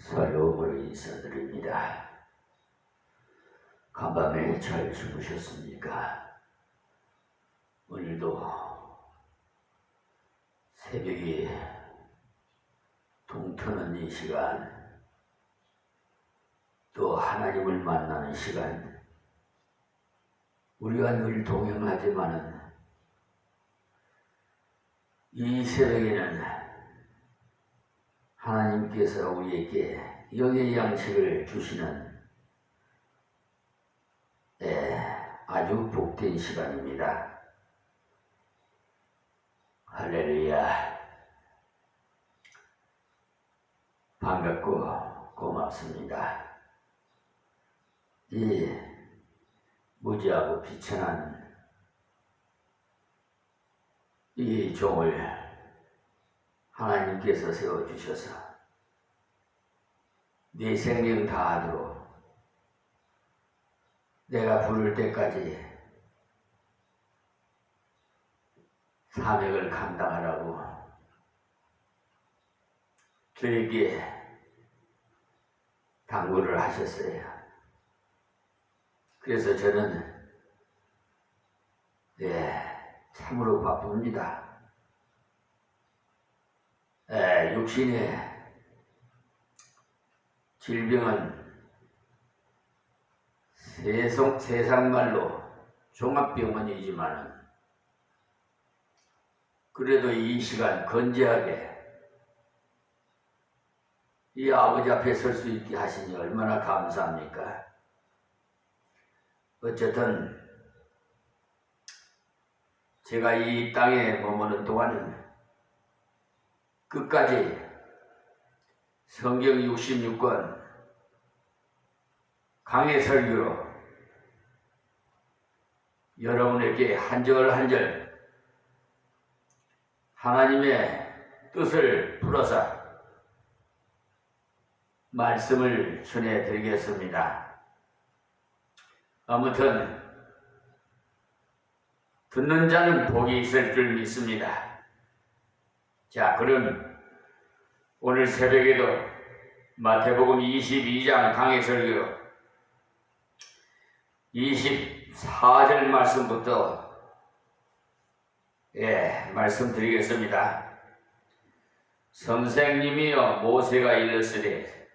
사용으로 인사드립니다. 간밤에 잘 주무셨습니까? 오늘도 새벽이 동트는 이 시간, 또 하나님을 만나는 시간, 우리가 늘 동행하지만은 이 새벽에는 하나님께서 우리에게 영의 양식을 주시는 아주 복된 시간입니다. 할렐루야. 반갑고 고맙습니다. 이 무지하고 비천한 이 종을 하나님께서 세워주셔서 네 생명 다하도록 내가 부를 때까지 사명을 감당하라고 저에게 당부를 하셨어요. 그래서 저는 참으로 바쁩니다. 육신의 질병은 세상말로 종합병원이지만 그래도 이 시간 건재하게 이 아버지 앞에 설 수 있게 하시니 얼마나 감사합니까? 어쨌든 제가 이 땅에 머무는 동안은 끝까지 성경 66권 강해 설교로 여러분에게 한 절 한 절 하나님의 뜻을 풀어서 말씀을 전해드리겠습니다. 아무튼 듣는 자는 복이 있을 줄 믿습니다. 자, 그럼 오늘 새벽에도 마태복음 22장 강해 설교 24절 말씀부터 말씀드리겠습니다. 선생님이여 모세가 이르시되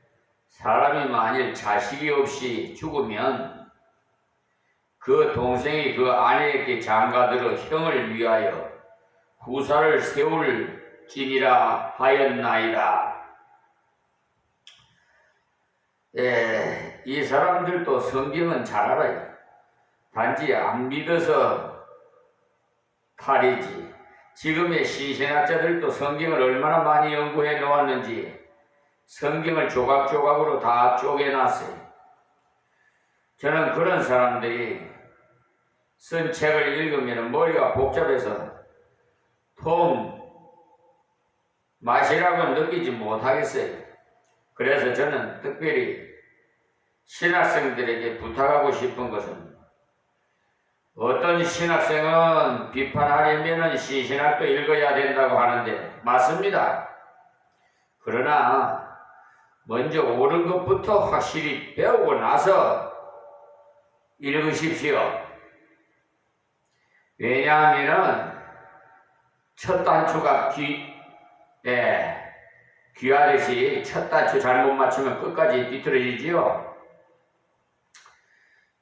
사람이 만일 자식이 없이 죽으면 그 동생이 그 아내에게 장가들어 형을 위하여 후사를 세울지니라 하였나이다. 이 사람들도 성경은 잘 알아요. 단지 안 믿어서 탈이지. 지금의 신신학자들도 성경을 얼마나 많이 연구해 놓았는지 성경을 조각조각으로 다 쪼개놨어요. 저는 그런 사람들이 쓴 책을 읽으면 머리가 복잡해서 통 맛이라고 느끼지 못하겠어요. 그래서 저는 특별히 신학생들에게 부탁하고 싶은 것은 어떤 신학생은 비판하려면 신신학도 읽어야 된다고 하는데 맞습니다. 그러나 먼저 옳은 것부터 확실히 배우고 나서 읽으십시오. 왜냐하면 첫 단추가 귀하듯이 첫 단추 잘못 맞추면 끝까지 비틀어지지요.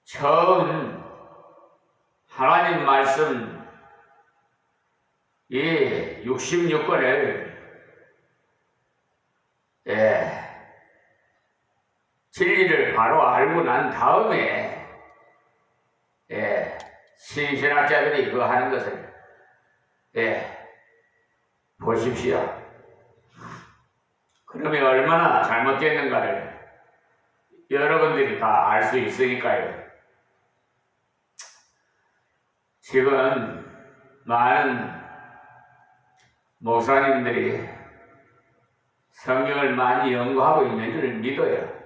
처음 하나님 말씀 이 66권을 진리를 바로 알고 난 다음에 신신학자들이 그거 하는 것을 보십시오. 그러면 얼마나 잘못됐는가를 여러분들이 다 알 수 있으니까요. 지금 많은 목사님들이 성경을 많이 연구하고 있는 줄 믿어요.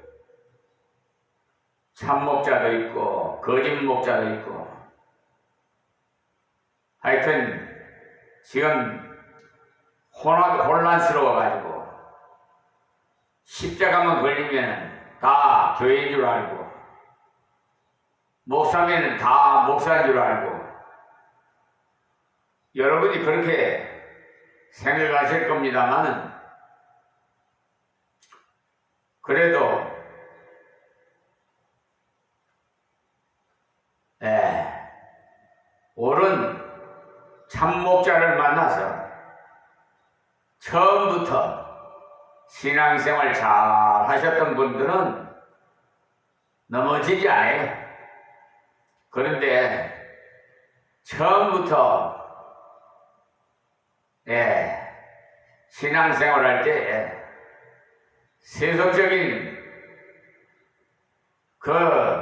참목자도 있고 거짓 목자도 있고 하여튼 지금 혼란스러워가지고 십자가만 걸리면 다 교회인 줄 알고, 목사면 다 목사인 줄 알고, 여러분이 그렇게 생각하실 겁니다만은, 그래도 옳은 참목자를 만나서 처음부터 신앙생활 잘 하셨던 분들은 넘어지지 않아요. 그런데 처음부터 신앙생활 할 때 세속적인 그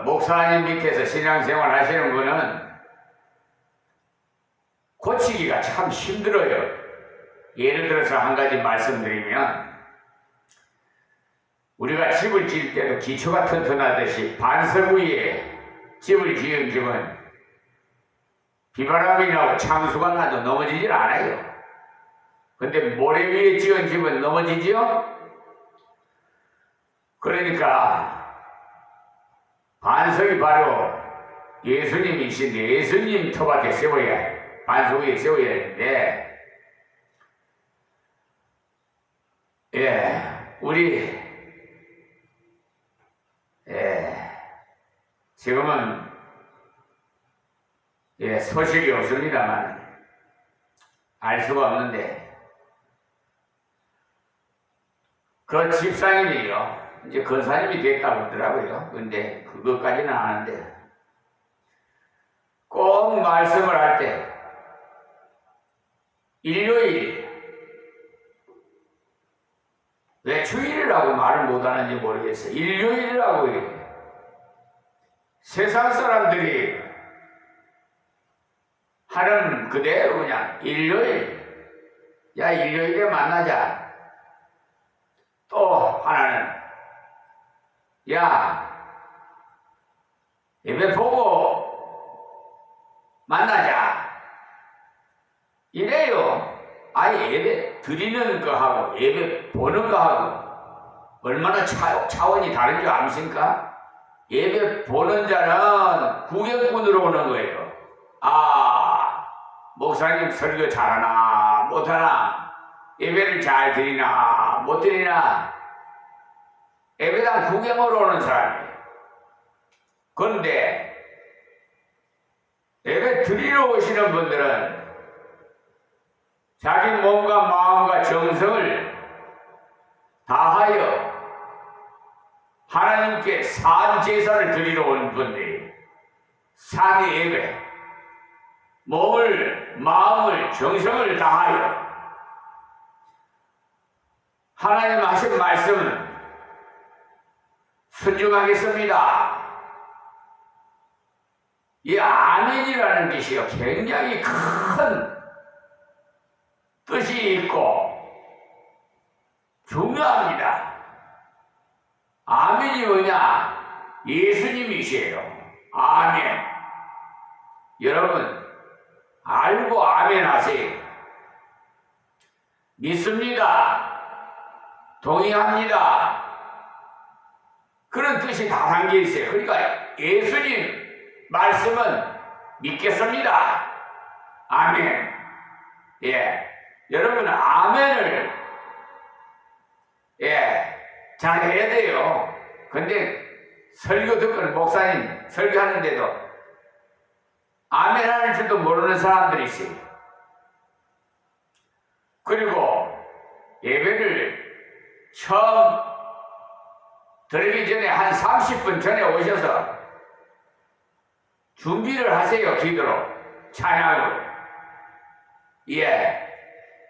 목사님 밑에서 신앙생활 하시는 분은 고치기가 참 힘들어요. 예를 들어서 한 가지 말씀드리면, 우리가 집을 지을 때도 기초가 튼튼하듯이 반석 위에 집을 지은 집은 비바람이 나고 창수가 나도 넘어지질 않아요. 근데 모래 위에 지은 집은 넘어지지요? 그러니까 반석이 바로 예수님이신데, 예수님 터밖에 세워야, 반석 위에 세워야 되는데, 우리 지금은 소식이 없습니다만 알 수가 없는데, 그 집사님이요, 이제 권사님이 됐다고 하더라고요. 근데 그것까지는 아는데, 꼭 말씀을 할 때 일요일, 왜 주일이라고 말을 못하는지 모르겠어요. 일요일이라고 이렇게. 세상 사람들이 하는 그대로 그냥 일요일, 야 일요일에 만나자. 또 하나는, 야 예배 보고 만나자. 이래요. 아예 예배 드리는 거하고 예배 보는 거하고 얼마나 차원이 다른 줄 아십니까? 예배 보는 자는 구경꾼으로 오는 거예요. 아, 목사님 설교 잘하나 못하나, 예배를 잘 드리나 못 드리나, 예배당 구경으로 오는 사람이에요. 그런데 예배 드리러 오시는 분들은 자기 몸과 마음과 정성을 다하여 하나님께 산 제사를 드리러 온 분들이, 산의 예배, 몸을, 마음을, 정성을 다하여 하나님 하신 말씀은 순종하겠습니다. 이 아멘이라는 것이요, 굉장히 큰 뜻이 있고 중요합니다. 아멘이 뭐냐? 예수님이시에요. 아멘. 여러분 알고 아멘 하세요. 믿습니다. 동의합니다. 그런 뜻이 다 담겨 있어요. 그러니까 예수님 말씀은 믿겠습니다. 아멘. 여러분 아멘을 잘 해야 돼요. 근데 설교 듣고는 목사님 설교하는데도 아멘 하는 줄도 모르는 사람들이 있어요. 그리고 예배를 처음 들기 전에 한 30분 전에 오셔서 준비를 하세요. 기도로, 찬양으로.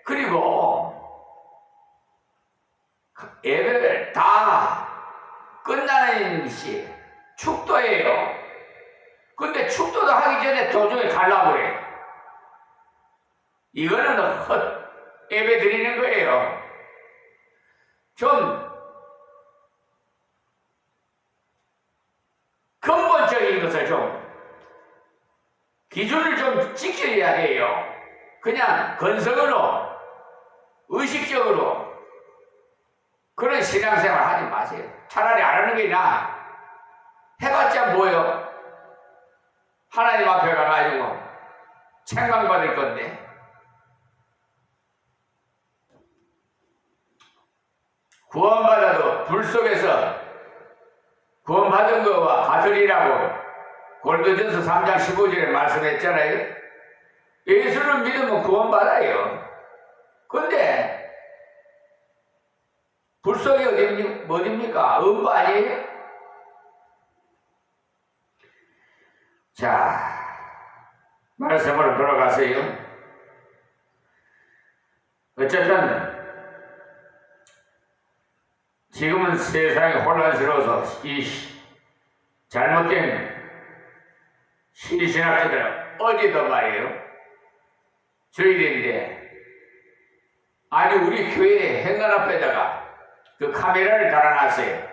그리고 예배를 다 끝나는 것이 축도예요. 근데 축도도 하기 전에 도중에 가려고 그래. 이거는 헛 예배 드리는 거예요. 좀 근본적인 것을 좀 기준을 좀 지켜야 해요. 그냥 건성으로, 의식적으로 그런 신앙생활 하지 마세요. 차라리 안 하는 게 나아. 해봤자 뭐요? 하나님 앞에 가가지고 책망받을 건데. 구원받아도 불 속에서 구원받은 거와 같으리라고 고린도전서 3장 15절에 말씀했잖아요. 예수를 믿으면 구원받아요. 근데 불 속이 어딥니까? 음부 아니에요? 자, 말씀으로 돌아가세요. 어쨌든 지금은 세상이 혼란스러워서 이 잘못된 신신학자들은 어제도 말이에요. 주일인데 아니 우리 교회 행관 앞에다가 그 카메라를 달아놨어요.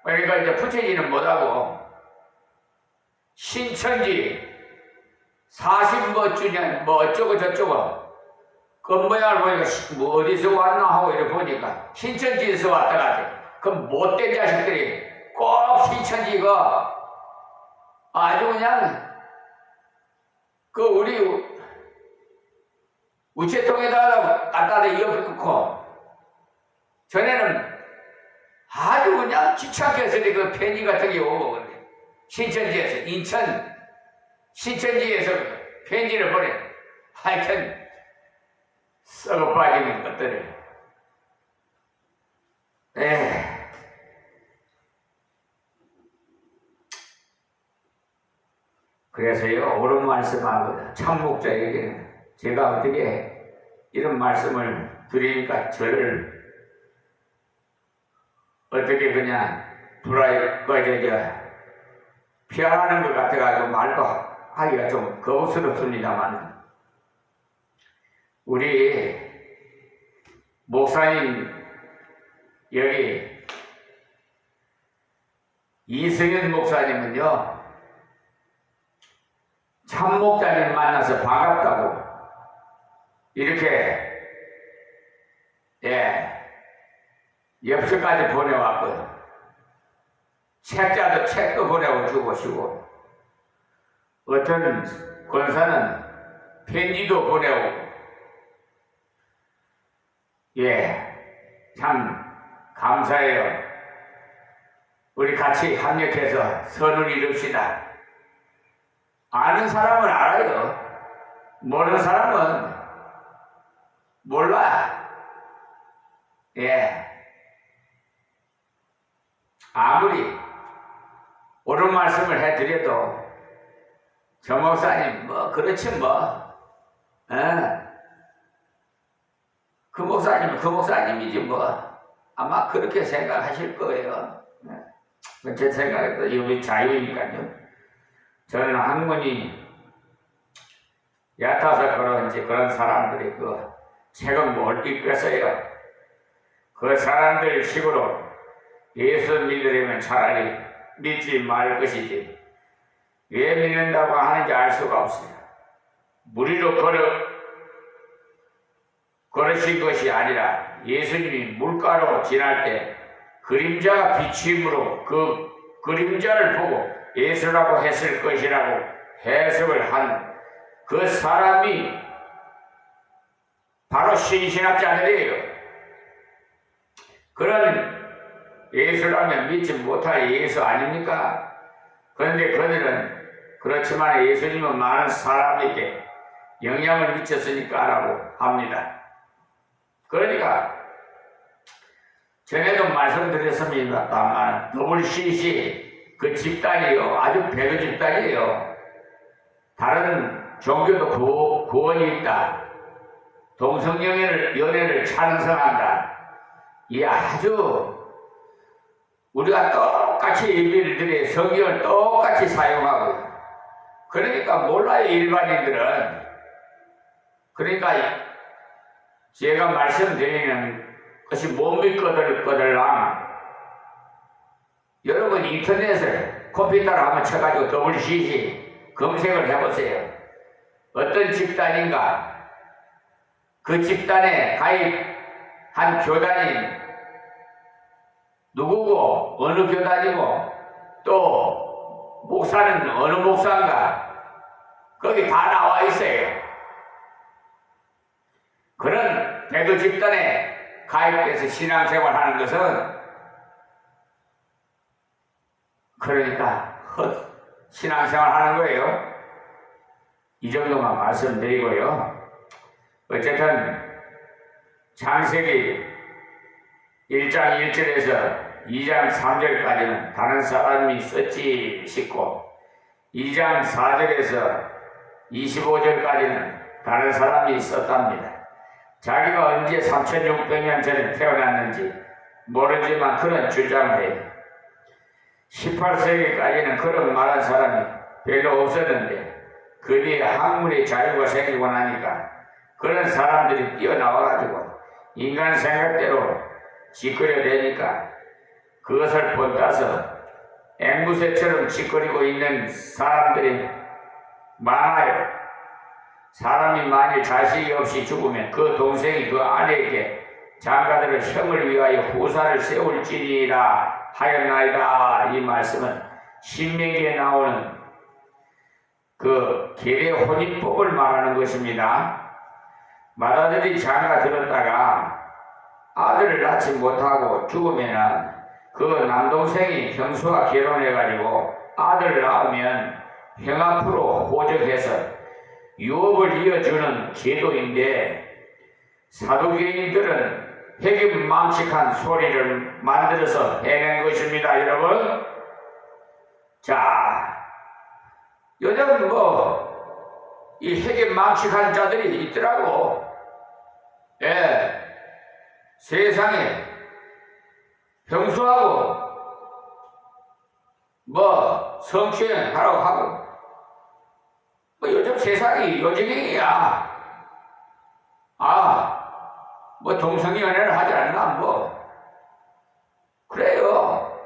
그러니까 이제 붙이지는 못하고 신천지 40뭐 주년 뭐 어쩌고 저쩌고 겉모양을 보니까 뭐 어디서 왔나 하고 이렇게 보니까 신천지에서 왔다 갔대. 그 못된 자식들이 꼭 신천지가 아주 그냥 그 우리 우체통에다가 갖다가 이어놓고 전에는 아주 그냥 귀찮게 해서 그 편지 같은 게 오고 그래. 신천지에서 인천 신천지에서 편지를 보내. 하여튼 썩어 빠지는 것들을. 그래서요 옳은 말씀하고 참목자에게는 제가 어떻게 이런 말씀을 드리니까 저를 어떻게 그냥 피하는 것 같아가지고 말도 하기가 좀 거부스럽습니다만 우리 목사님 여기 이승현 목사님은요 참목자님 만나서 반갑다고 이렇게 엽서까지 보내왔고 책도 보내주고 시고 어떤 권사는 편지도 보내오고 참 감사해요. 우리 같이 합력해서 선을 이룹시다. 아는 사람은 알아요. 모르는 사람은 몰라. 아무리 옳은 말씀을 해드려도 저 목사님 그렇지 그 목사님은 그 목사님이지 아마 그렇게 생각하실 거예요. 제 생각에도 이게 자유니까요. 저는 학문이 얕아서 그런지 그런 사람들이 그 책은 뭘 읽겠어요. 그 사람들 식으로 예수 믿으려면 차라리 믿지 말 것이지 왜 믿는다고 하는지 알 수가 없어요. 무리로 걸으신 것이 아니라 예수님이 물가로 지날 때 그림자가 비추임으로 그 그림자를 보고 예수라고 했을 것이라고 해석을 한 그 사람이 바로 신신학자들이에요. 그런 예수라면 믿지 못할 예수 아닙니까? 그런데 그들은 그렇지만 예수님은 많은 사람에게 영향을 미쳤으니까라고 합니다. 그러니까 전에도 말씀드렸습니다만 WCC 그 집단이요 아주 배도 집단이에요. 다른 종교도 구원이 있다. 동성연애를 찬성한다. 이 아주 우리가 똑같이 예배를 드려 성경을 똑같이 사용하고 그러니까 몰라요 일반인들은. 그러니까 제가 말씀드리는 것이 못 믿거들랑 여러분 인터넷에 컴퓨터를 한번 쳐가지고 WCC 검색을 해보세요. 어떤 집단인가 그 집단에 가입한 교단인 누구고 어느 교 다니고 또 목사는 어느 목사인가 거기 다 나와 있어요. 그런 배도 집단에 가입돼서 신앙생활 하는 것은 그러니까 신앙생활 하는 거예요. 이 정도만 말씀드리고요. 어쨌든 창세기 1장 1절에서 2장 3절까지는 다른 사람이 썼지 싶고 2장 4절에서 25절까지는 다른 사람이 썼답니다. 자기가 언제 3600년 전에 태어났는지 모르지만 그런 주장을 해요. 18세기까지는 그런 말한 사람이 별로 없었는데 그 뒤에 학문의 자유가 생기고 나니까 그런 사람들이 뛰어나와가지고 인간 생각대로 짓거려대니까 그것을 본따서 앵무새처럼 짓거리고 있는 사람들이 많아요. 사람이 만일 자식이 없이 죽으면 그 동생이 그 아내에게 장가들을 형을 위하여 후사를 세울지니라 하였나이다. 이 말씀은 신명기에 나오는 그 계례 혼인법을 말하는 것입니다. 맏아들이 장가 들었다가 아들을 낳지 못하고 죽으면 그 남동생이 형수와 결혼해가지고 아들을 낳으면 형 앞으로 호적해서 유업을 이어주는 제도인데 사두개인들은 해김망측한 소리를 만들어서 해낸 것입니다. 여러분, 자, 요즘 이 해김망측한 자들이 있더라고. 예, 세상에 형수하고 성추행하라고 하고 요즘 세상이 요지경이야. 동성애 연애를 하지 않나 그래요.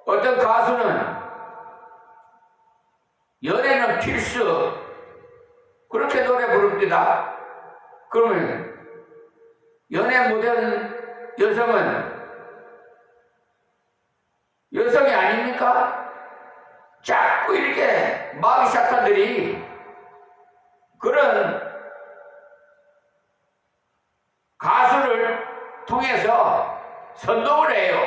어떤 가수는 연애는 필수 그렇게 노래 부릅니다. 그러면 연애 못한 여성은 여성이 아닙니까? 자꾸 이렇게 마귀 사탄들이 그런 가수를 통해서 선동을 해요.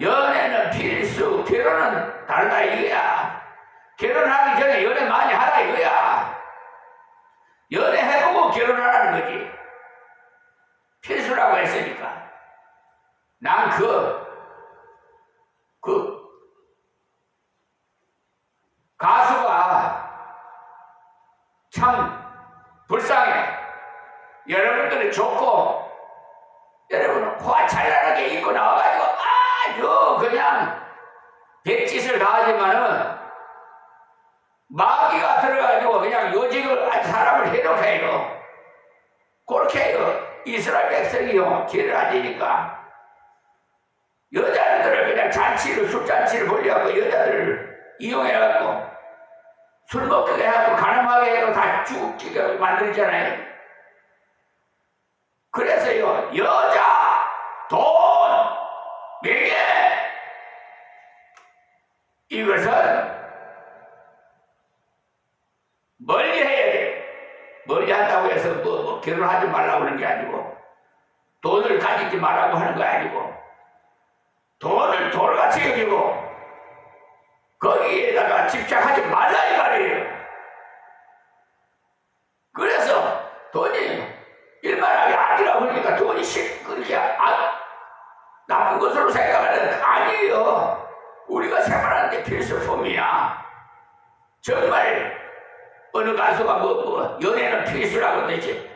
연애는 필수, 결혼은 다르다 이거야. 결혼하기 전에 연애 많이 하라 이거야. 연애해보고 결혼하라는 거지. 필수라고 했으니까. 난 가수가 참 불쌍해. 여러분들이 좋고 여러분은 코가 찬란하게 입고 나와가지고 아주 그냥 백짓을 다 하지만은 마귀가 들어가지고 그냥 요직을 사람을 해롭해요. 그렇게 해요. 이스라엘 백성이요 죄를 안 지니까 여자들을 그냥 술잔치를 보려고 여자들을 이용해갖고 술 먹게 해갖고 가늠하게 해서 다 죽게 만들잖아요. 그래서요, 여자, 돈, 명예, 이것은 멀리 해야 돼. 멀리 한다고 해서 결혼하지 말라고 하는 게 아니고, 돈을 가지지 말라고 하는 거 아니고, 돈을 돌같이 여기고, 거기에다가 집착하지 말라 이 말이에요. 그래서 돈이 일만하게 아니라고 그러니까 돈이 그렇게 나쁜 것으로 생각하는 거 아니에요. 우리가 생활하는데 필수품이야. 정말 어느 가수가 연애는 필수라고 그러지.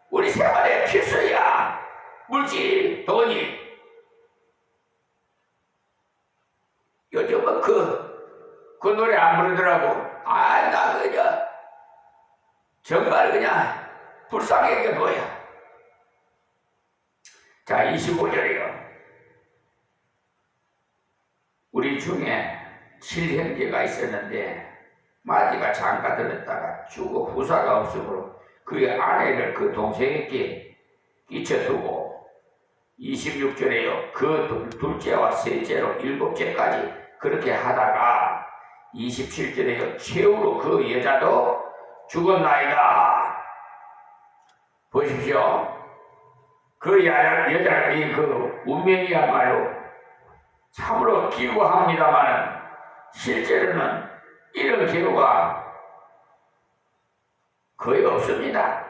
우리 생활에 필수야. 물질, 돈이. 요즘은 그 노래 안 부르더라고. 나 그냥 정말 그냥 불쌍한 게 뭐야. 자, 25절이요. 우리 중에 7형제가 있었는데 마지가 장가 들었다가 죽어 후사가 없으므로 그의 아내를 그 동생에게 끼쳐두고 26절에요. 그 둘째와 셋째로 7째까지 그렇게 하다가 27절에요. 최후로 그 여자도 죽었나이다. 보십시오. 그 여자의 그 운명이야말로 참으로 기구합니다만 실제로는 이런 경우가 거의 없습니다.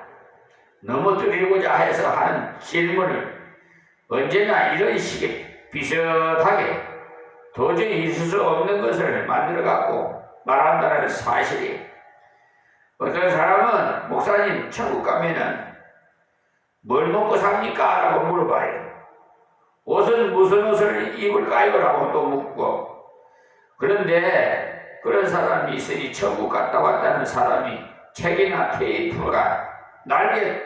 넘어뜨리고자 해서 하는 질문을 언제나 이런 식의 비슷하게 도저히 있을 수 없는 것을 만들어 갖고 말한다는 사실이, 어떤 사람은 목사님 천국 가면은 뭘 먹고 삽니까? 라고 물어봐요. 옷은 무슨 옷을 입을까요? 라고 또 묻고. 그런데 그런 사람이 있으니 천국 갔다 왔다는 사람이 책이나 테이프가 날개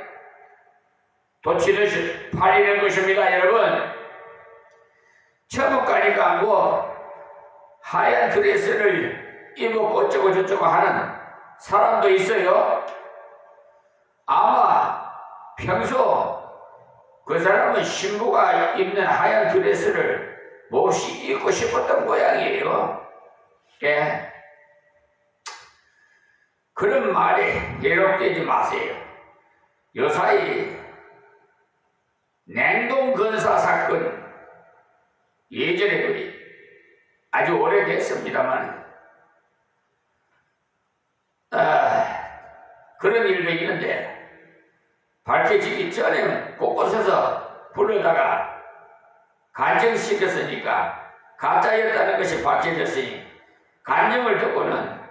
돋치듯이 팔리는 것입니다. 여러분, 천국 가니까 뭐 하얀 드레스를 입었고 어쩌고 저쩌고 하는 사람도 있어요. 아마 평소 그 사람은 신부가 입는 하얀 드레스를 몹시 입고 싶었던 모양이에요. 예. 그런 말에 해롭되지 마세요. 요사이 냉동 건사 사건, 예전에 그리 아주 오래됐습니다만 그런 일도 있는데, 밝혀지기 전에 곳곳에서 불러다가 간증시켰으니까 가짜였다는 것이 밝혀졌으니 간증을 듣고는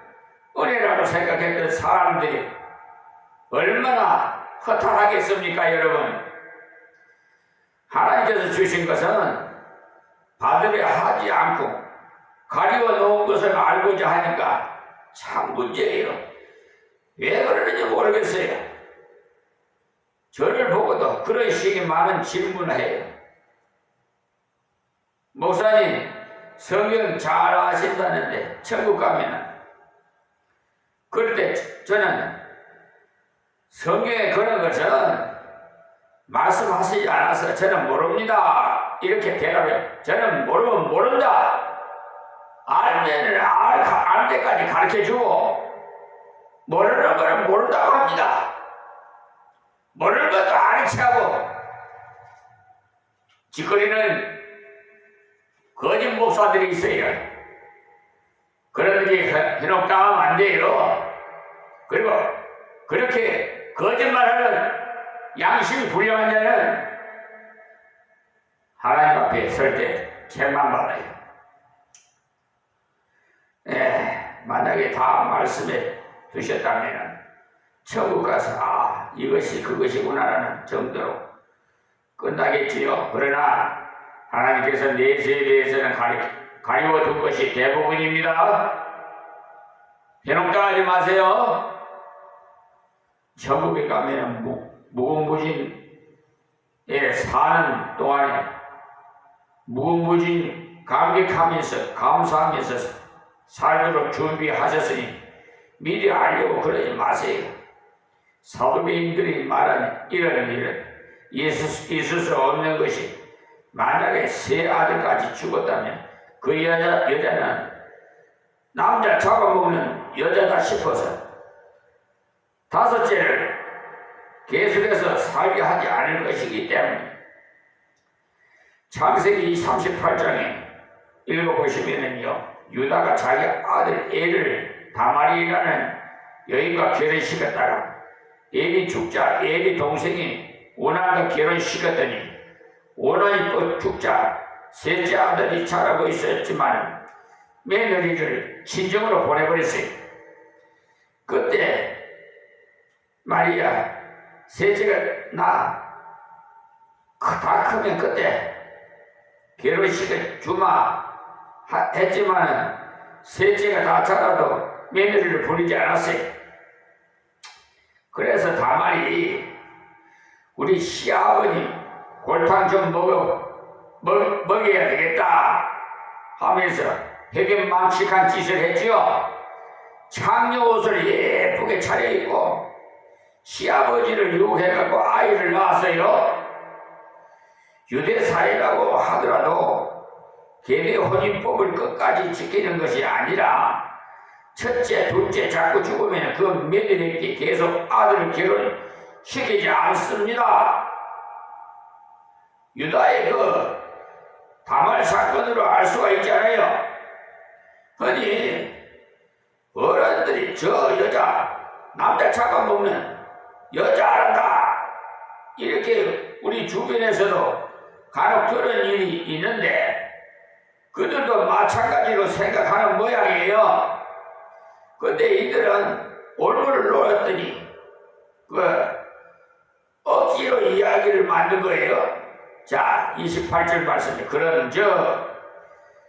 은혜라고 생각했던 사람들이 얼마나 허탈하겠습니까? 여러분, 하나님께서 주신 것은 받으려 하지 않고 가리워 놓은 것을 알고자 하니까 참 문제예요. 왜 그러는지 모르겠어요. 저를 보고도 그런 식의 많은 질문을 해요. 목사님, 성경 잘 아신다는데 천국 가면은, 그럴 때 저는 성경에 그런 것은 말씀하시지 않아서 저는 모릅니다. 이렇게 대답해요. 저는 모르면 모른다. 알면 알 때까지 가르쳐주고, 모르는 거는 모른다고 합니다. 모르는 것도 아니치하고 짓거리는 거짓 목사들이 있어요. 그런 일이 현혹당하면 안 돼요. 그리고 그렇게 거짓말하는 양심이 불량한 자는 하나님 앞에 설 때 책만 받아요. 만약에 다 말씀에 두셨다면 천국 가서 이것이 그것이구나라는 정도로 끝나겠지요. 그러나 하나님께서 내세에 대해서는 가리워 둔 것이 대부분입니다. 현혹당하지 마세요. 천국에 가면 무궁무진에 사는 동안에 무궁무진 감격하면서 감사하면서 살도록 준비하셨으니 미리 알려고 그러지 마세요. 사도배인들이 말한 이런 일은 있을 수 없는 것이, 만약에 세 아들까지 죽었다면 그 여자는 남자 잡아먹는 여자다 싶어서 다섯째를 계속해서 살게 하지 않을 것이기 때문에, 창세기 38장에 읽어보시면은요, 유다가 자기 아들 엘을 다말이라는 여인과 결혼시켰다가 엘이 죽자 엘이 동생이 오난과 결혼시켰더니 오난이 또 죽자 셋째 아들이 자라고 있었지만 며느리를 친정으로 보내버렸어요. 그때 마리아 셋째가 다 크면 그때 결혼식을 주마 했지만 셋째가 다 자라도 며느리를 부리지 않았어요. 그래서 다말이 우리 시아버님 골탕 좀 먹여야 되겠다 하면서 회견망측한 짓을 했지요. 창녀 옷을 예쁘게 차려입고 시아버지를 유혹해갖고 아이를 낳았어요. 유대 사회라고 하더라도 계대 혼인법을 끝까지 지키는 것이 아니라 첫째, 둘째 자꾸 죽으면 그 며느리에게 계속 아들을 결혼시키지 않습니다. 유다의 그 다말 사건으로 알 수가 있잖아요. 흔히 어른들이 저 여자 남자 잡아먹는 여자 알았다 이렇게 우리 주변에서도 간혹 들은 일이 있는데 그들도 마찬가지로 생각하는 모양이에요. 근데 이들은 올무를 놓았더니 억지로 이야기를 만든 거예요. 자, 28절 말씀에 그런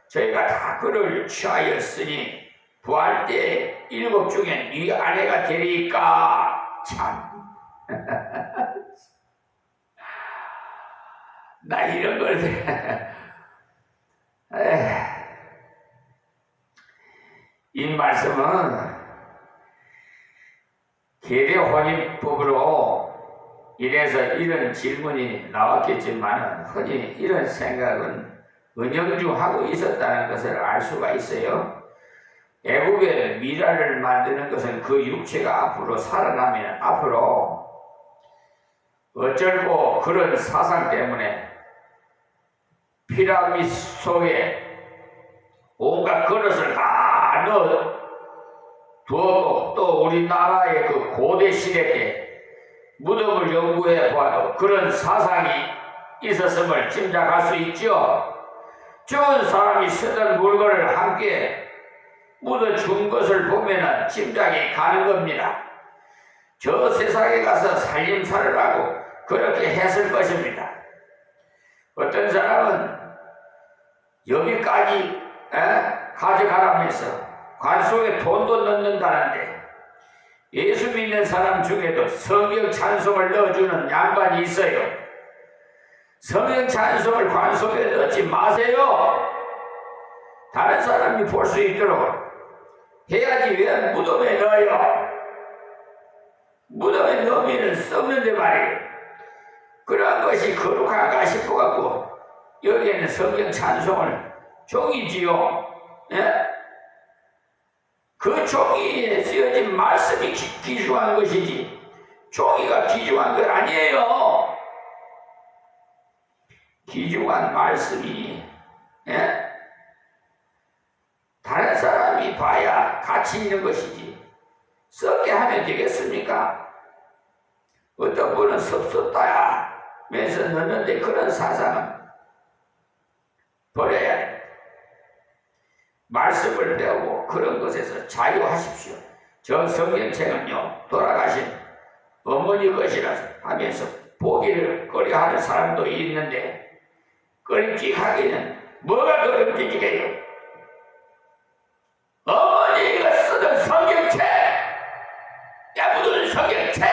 저희가 다 그를 취하였으니 부활 때 7 중에 네 아내가 되리까. 참 나 이런 걸 이 말씀은 계대 혼인법으로 이래서 이런 질문이 나왔겠지만 흔히 이런 생각은 은영중하고 있었다는 것을 알 수가 있어요. 애국의 미라를 만드는 것은 그 육체가 앞으로 살아나면 앞으로 어쩔고 그런 사상 때문에 피라미드 속에 온갖 그릇을 다 넣어 두었고 또 우리나라의 그 고대 시대 때 무덤을 연구해 보아도 그런 사상이 있었음을 짐작할 수 있죠. 죽은 사람이 쓰던 물건을 함께 묻어준 것을 보면 짐작이 가는 겁니다. 저 세상에 가서 살림살이를 하고 그렇게 했을 것입니다. 어떤 사람은 여기까지 가져가라면서 관 속에 돈도 넣는다는데 예수 믿는 사람 중에도 성경 찬송을 넣어주는 양반이 있어요. 성경 찬송을 관 속에 넣지 마세요. 다른 사람이 볼 수 있도록 해야지 왜 무덤에 넣어요? 무덤에 넣으면 썩는데 말이에요. 그러한 것이 거룩한가 싶어갖고 여기에는 성경 찬송을 종이지요. 예? 그 종이에 쓰여진 말씀이 귀중한 것이지 종이가 귀중한 것 아니에요. 귀중한 말씀이 다른 사람이 봐야 가치 있는 것이지 썩게 하면 되겠습니까? 어떤 분은 섭섭다야 면서 넣는데 그런 사상은 버려야 돼. 말씀을 배우고 그런 것에서 자유하십시오. 저 성경책은요 돌아가신 어머니 것이라 하면서 보기를 꺼려하는 사람도 있는데 꺼림직하기는 뭐가 꺼림직이게요? 어머니가 쓰던 성경책 무슨 성경책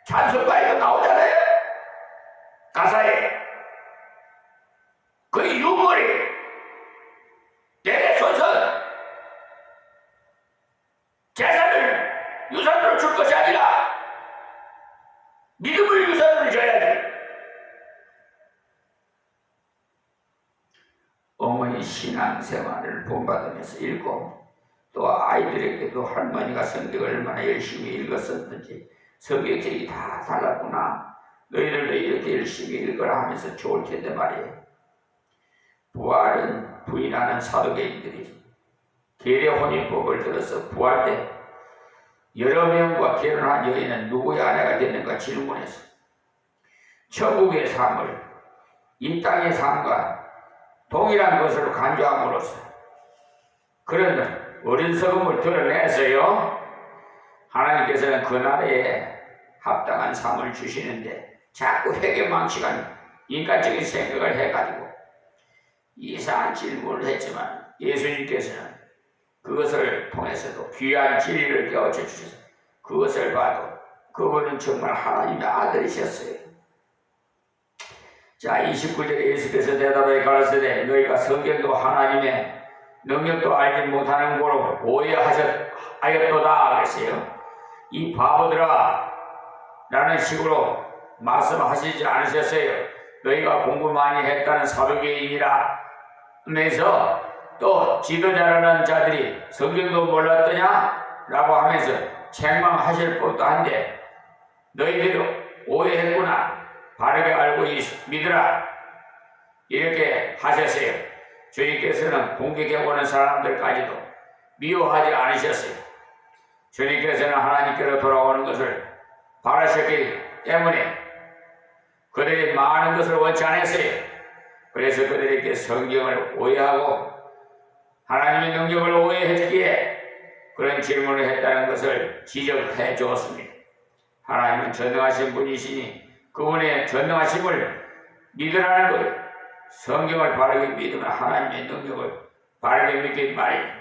찬송가에도 나오잖아요. 가사에 그 유물이 대대손손 재산을 유산으로 줄 것이 아니라 믿음을 유산으로 줘야지. 어머니 신앙생활을 본받으면서 읽고 또 아이들에게도 할머니가 성경을 얼마나 열심히 읽었었는지 성경책이 다 달랐구나. 너희들도 이렇게 열심히 읽으라 하면서 좋을 텐데 말이에요. 부활은 부인하는 사도계인들이 계대 혼인법을 들어서 부활 때 여러 명과 결혼한 여인은 누구의 아내가 됐는가 질문해서 천국의 삶을 이 땅의 삶과 동일한 것으로 간주함으로써 그런 어린석음을 드러내서요 하나님께서는 그 나라에 합당한 삶을 주시는데 자꾸 회개망치가 인간적인 생각을 해가지고 이상한 질문을 했지만 예수님께서는 그것을 통해서도 귀한 진리를 깨우쳐 주셔서 그것을 봐도 그분은 정말 하나님의 아들이셨어요. 자, 29절에 예수께서 대답하여 가라사대 너희가 성경도 하나님의 능력도 알지 못하는 거로 오해하였도다 그랬어요. 이 바보들아 라는 식으로 말씀하시지 않으셨어요. 너희가 공부 많이 했다는 사도계인이라 하면서 또 지도자라는 자들이 성경도 몰랐더냐? 라고 하면서 책망하실 법도 한데 너희들이 오해했구나. 바르게 알고 믿으라. 이렇게 하셨어요. 주님께서는 공격해 오는 사람들까지도 미워하지 않으셨어요. 주님께서는 하나님께로 돌아오는 것을 바라셨기 때문에 그들이 많은 것을 원치 않았어요. 그래서 그들에게 성경을 오해하고 하나님의 능력을 오해했기에 그런 질문을 했다는 것을 지적해 주었습니다. 하나님은 전능하신 분이시니 그분의 전능하심을 믿으라는 거예요. 성경을 바르게 믿으면 하나님의 능력을 바르게 믿기 말이에요.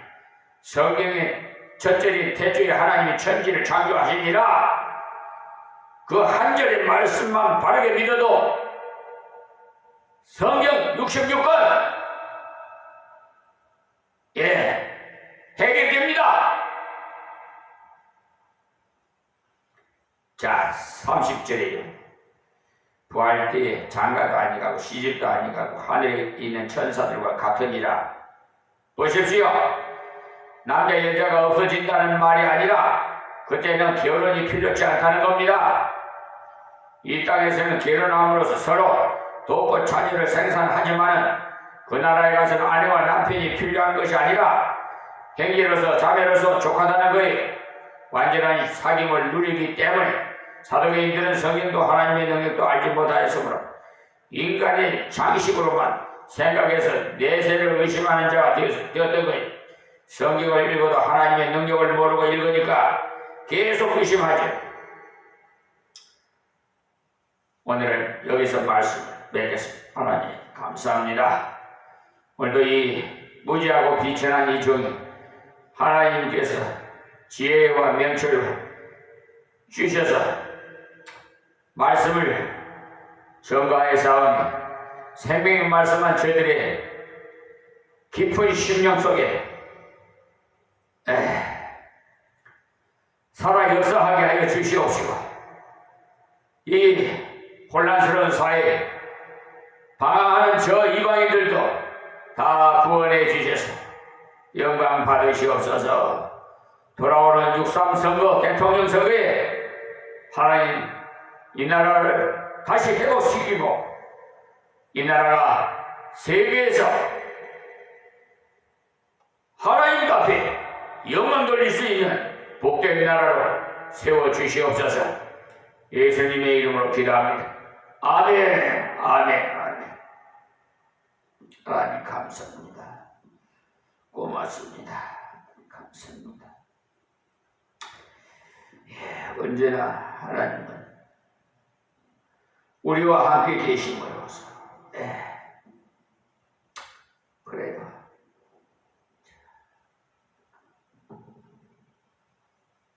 성경의 첫절인 태초에 하나님이 천지를 창조하시니라. 그 한 절의 말씀만 바르게 믿어도 성경 66권 해결됩니다. 자, 30절이에요. 부활 때에 장가도 아니가고 시집도 아니가고 하늘에 있는 천사들과 같으니라. 보십시오. 남자 여자가 없어진다는 말이 아니라 그때는 결혼이 필요치 않다는 겁니다. 이 땅에서는 결혼함으로써 서로 돕고 자녀를 생산하지만 그 나라에 가서는 아내와 남편이 필요한 것이 아니라 형제로서 자매로서 족하다는 거예요. 완전한 사귐을 누리기 때문에 사도계인들은 성경도 하나님의 능력도 알지 못하였으므로 인간의 장식으로만 생각해서 내세를 의심하는 자가 되었던 거예요. 성경을 읽어도 하나님의 능력을 모르고 읽으니까 계속 의심하죠. 오늘은 여기서 말씀을 맺겠습니다. 하나님 감사합니다. 오늘도 이 무지하고 비천한 이 종이 하나님께서 지혜와 명철을 주셔서 말씀을 전가해 싸우니 생명의 말씀한 저들의 깊은 심령 속에 살아 역사하게 하여 주시옵시고 이 혼란스러운 사회에 방황하는 저 이방인들도 다 구원해 주셔서 영광 받으시옵소서. 돌아오는 6.3 선거 대통령 선거에 하나님 이 나라를 다시 회복시키고 이 나라가 세계에서 하나님 앞에 영광 돌릴 수 있는 복된 나라로 세워주시옵소서. 예수님의 이름으로 기도합니다. 아멘, 아멘, 아멘. 하나님 감사합니다. 고맙습니다. 감사합니다. 언제나 하나님은 우리와 함께 계심으로써